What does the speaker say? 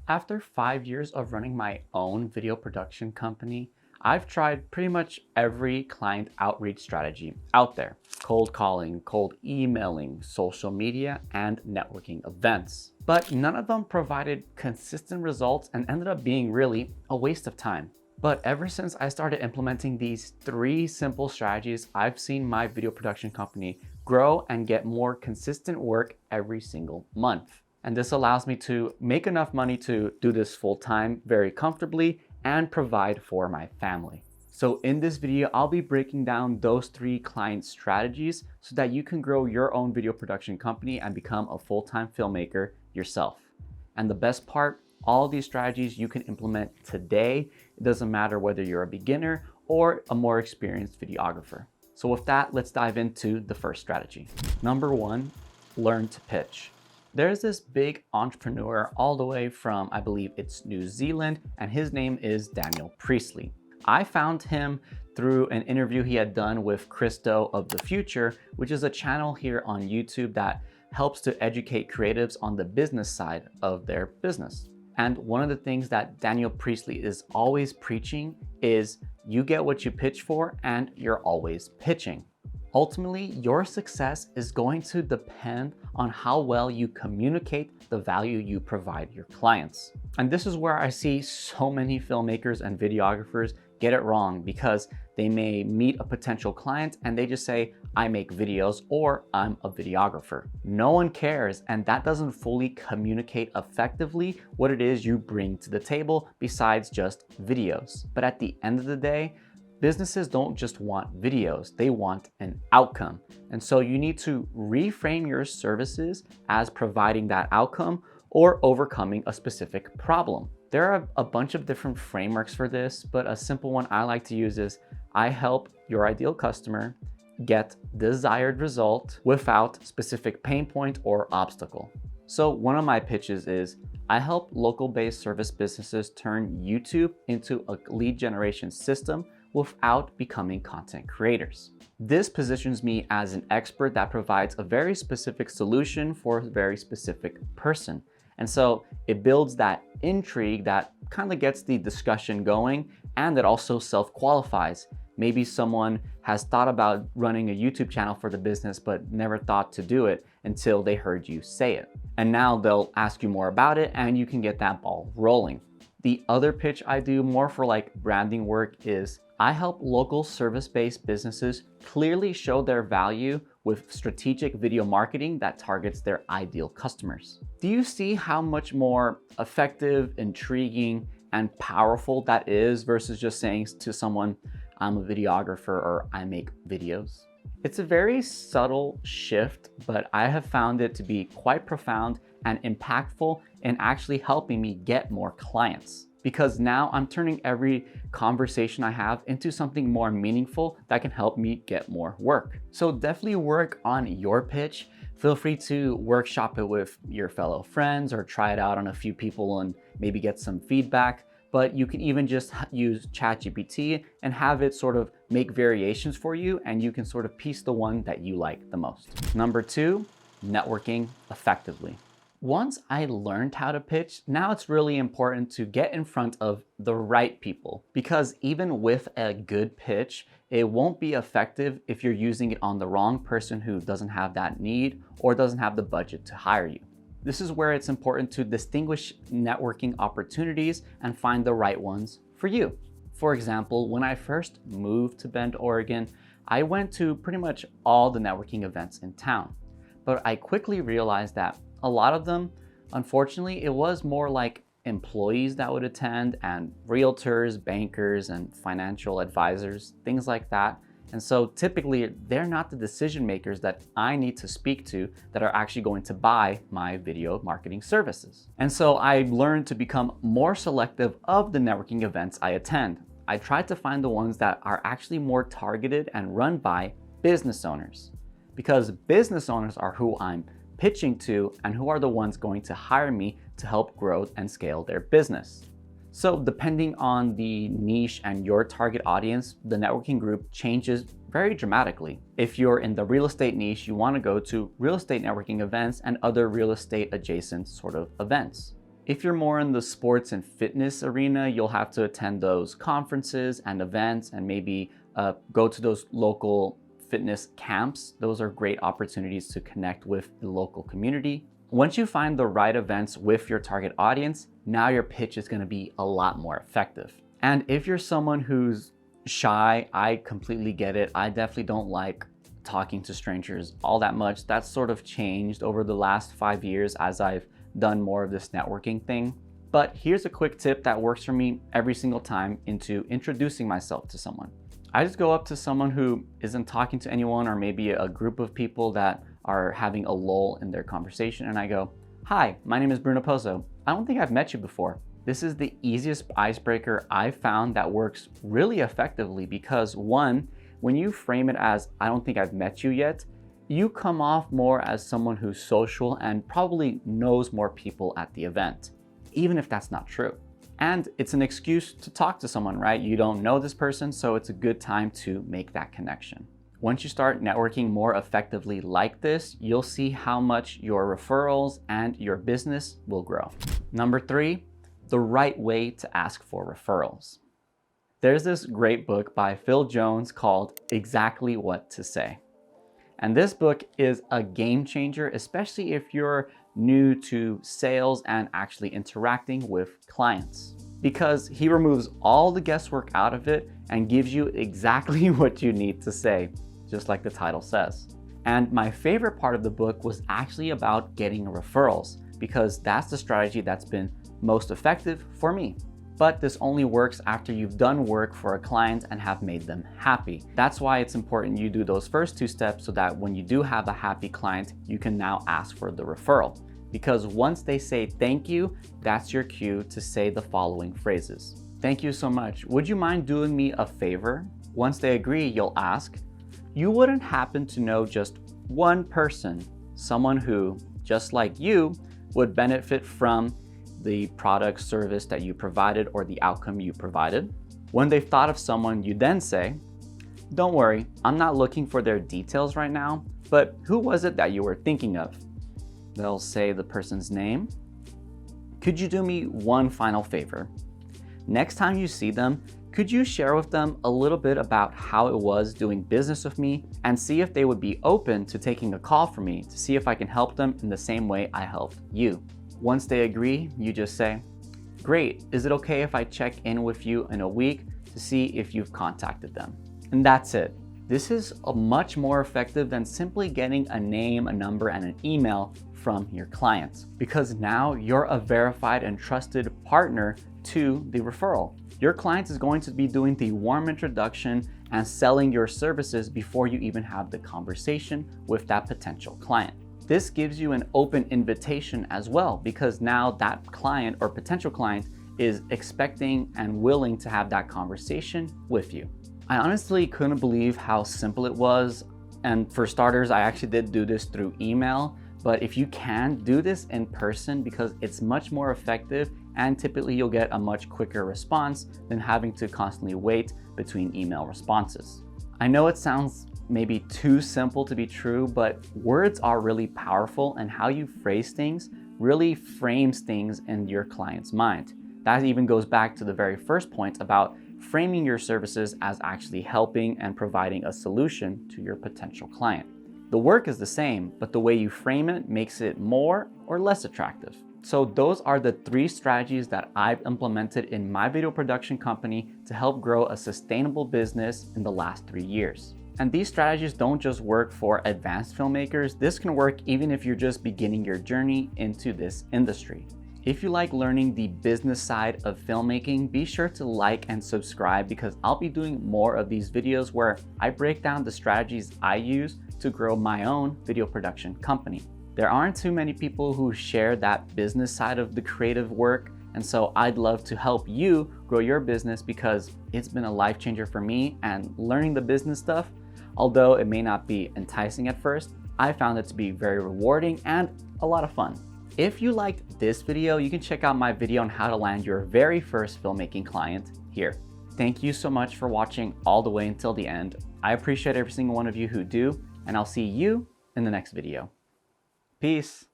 After 5 years of running my own video production company, I've tried pretty much every client outreach strategy out there. Cold calling, cold emailing, social media, and networking events. But none of them provided consistent results and ended up being really a waste of time. But ever since I started implementing these 3 simple strategies, I've seen my video production company grow and get more consistent work every single month. And this allows me to make enough money to do this full time very comfortably and provide for my family. So in this video, I'll be breaking down those 3 client strategies so that you can grow your own video production company and become a full-time filmmaker yourself. And the best part, all these strategies you can implement today. It doesn't matter whether you're a beginner or a more experienced videographer. So with that, let's dive into the first strategy. Number 1, learn to pitch. There's this big entrepreneur all the way from, I believe it's New Zealand, and his name is Daniel Priestley. I found him through an interview he had done with Christo of the Future, which is a channel here on YouTube that helps to educate creatives on the business side of their business. And one of the things that Daniel Priestley is always preaching is you get what you pitch for and you're always pitching. Ultimately, your success is going to depend on how well you communicate the value you provide your clients. And this is where I see so many filmmakers and videographers get it wrong because they may meet a potential client and they just say, I make videos or I'm a videographer. No one cares, and that doesn't fully communicate effectively what it is you bring to the table besides just videos. But at the end of the day, businesses don't just want videos, they want an outcome. And so you need to reframe your services as providing that outcome or overcoming a specific problem. There are a bunch of different frameworks for this, but a simple one I like to use is I help your ideal customer get desired result without specific pain point or obstacle. So one of my pitches is I help local-based service businesses turn YouTube into a lead generation system without becoming content creators. This positions me as an expert that provides a very specific solution for a very specific person. And so it builds that intrigue that kind of gets the discussion going, and it also self-qualifies. Maybe someone has thought about running a YouTube channel for the business but never thought to do it until they heard you say it. And now they'll ask you more about it and you can get that ball rolling. The other pitch I do more for like branding work is I help local service-based businesses clearly show their value with strategic video marketing that targets their ideal customers. Do you see how much more effective, intriguing, and powerful that is versus just saying to someone, I'm a videographer or I make videos? It's a very subtle shift, but I have found it to be quite profound and impactful in actually helping me get more clients. Because now I'm turning every conversation I have into something more meaningful that can help me get more work. So definitely work on your pitch. Feel free to workshop it with your fellow friends or try it out on a few people and maybe get some feedback. But you can even just use ChatGPT and have it sort of make variations for you, and you can sort of piece the one that you like the most. Number 2, networking effectively. Once I learned how to pitch, now it's really important to get in front of the right people, because even with a good pitch, it won't be effective if you're using it on the wrong person who doesn't have that need or doesn't have the budget to hire you. This is where it's important to distinguish networking opportunities and find the right ones for you. For example, when I first moved to Bend, Oregon, I went to pretty much all the networking events in town. But I quickly realized that a lot of them, unfortunately, it was more like employees that would attend and realtors, bankers, and financial advisors, things like that. And so typically they're not the decision makers that I need to speak to that are actually going to buy my video marketing services. And so I learned to become more selective of the networking events I attend. I tried to find the ones that are actually more targeted and run by business owners, because business owners are who I'm pitching to and who are the ones going to hire me to help grow and scale their business. So depending on the niche and your target audience, the networking group changes very dramatically. If you're in the real estate niche, you want to go to real estate networking events and other real estate adjacent sort of events. If you're more in the sports and fitness arena, you'll have to attend those conferences and events and maybe go to those local fitness camps. Those are great opportunities to connect with the local community. Once you find the right events with your target audience, now your pitch is going to be a lot more effective. And if you're someone who's shy, I completely get it. I definitely don't like talking to strangers all that much. That's sort of changed over the last 5 years as I've done more of this networking thing. But here's a quick tip that works for me every single time into introducing myself to someone. I just go up to someone who isn't talking to anyone, or maybe a group of people that are having a lull in their conversation, and I go, "Hi, my name is Bruno Pozo. I don't think I've met you before." This is the easiest icebreaker I've found that works really effectively because, one, when you frame it as, "I don't think I've met you yet," you come off more as someone who's social and probably knows more people at the event, even if that's not true. And it's an excuse to talk to someone, right? You don't know this person, so it's a good time to make that connection. Once you start networking more effectively like this, you'll see how much your referrals and your business will grow. Number 3, the right way to ask for referrals. There's this great book by Phil Jones called Exactly What to Say. And this book is a game changer, especially if you're new to sales and actually interacting with clients, because he removes all the guesswork out of it and gives you exactly what you need to say, just like the title says. And my favorite part of the book was actually about getting referrals, because that's the strategy that's been most effective for me. But this only works after you've done work for a client and have made them happy. That's why it's important you do those first 2 steps so that when you do have a happy client, you can now ask for the referral. Because once they say thank you, that's your cue to say the following phrases. "Thank you so much. Would you mind doing me a favor?" Once they agree, you'll ask, "You wouldn't happen to know just one person, someone who, just like you, would benefit from the product, service that you provided or the outcome you provided?" When they've thought of someone, you then say, "Don't worry, I'm not looking for their details right now, but who was it that you were thinking of?" They'll say the person's name. "Could you do me one final favor? Next time you see them, could you share with them a little bit about how it was doing business with me and see if they would be open to taking a call from me to see if I can help them in the same way I helped you?" Once they agree, you just say, "Great, is it okay if I check in with you in a week to see if you've contacted them?" And that's it. This is much more effective than simply getting a name, a number, and an email from your clients, because now you're a verified and trusted partner to the referral. Your client is going to be doing the warm introduction and selling your services before you even have the conversation with that potential client. This gives you an open invitation as well, because now that client or potential client is expecting and willing to have that conversation with you. I honestly couldn't believe how simple it was. And for starters, I actually did do this through email, but if you can, do this in person because it's much more effective and typically you'll get a much quicker response than having to constantly wait between email responses. I know it sounds maybe too simple to be true, but words are really powerful, and how you phrase things really frames things in your client's mind. That even goes back to the very first point about framing your services as actually helping and providing a solution to your potential client. The work is the same, but the way you frame it makes it more or less attractive. So those are the 3 strategies that I've implemented in my video production company to help grow a sustainable business in the last 3 years. And these strategies don't just work for advanced filmmakers. This can work even if you're just beginning your journey into this industry. If you like learning the business side of filmmaking, be sure to like and subscribe, because I'll be doing more of these videos where I break down the strategies I use to grow my own video production company. There aren't too many people who share that business side of the creative work, and so I'd love to help you grow your business, because it's been a life changer for me, and learning the business stuff, although it may not be enticing at first, I found it to be very rewarding and a lot of fun. If you liked this video, you can check out my video on how to land your very first filmmaking client here. Thank you so much for watching all the way until the end. I appreciate every single one of you who do, and I'll see you in the next video. Peace.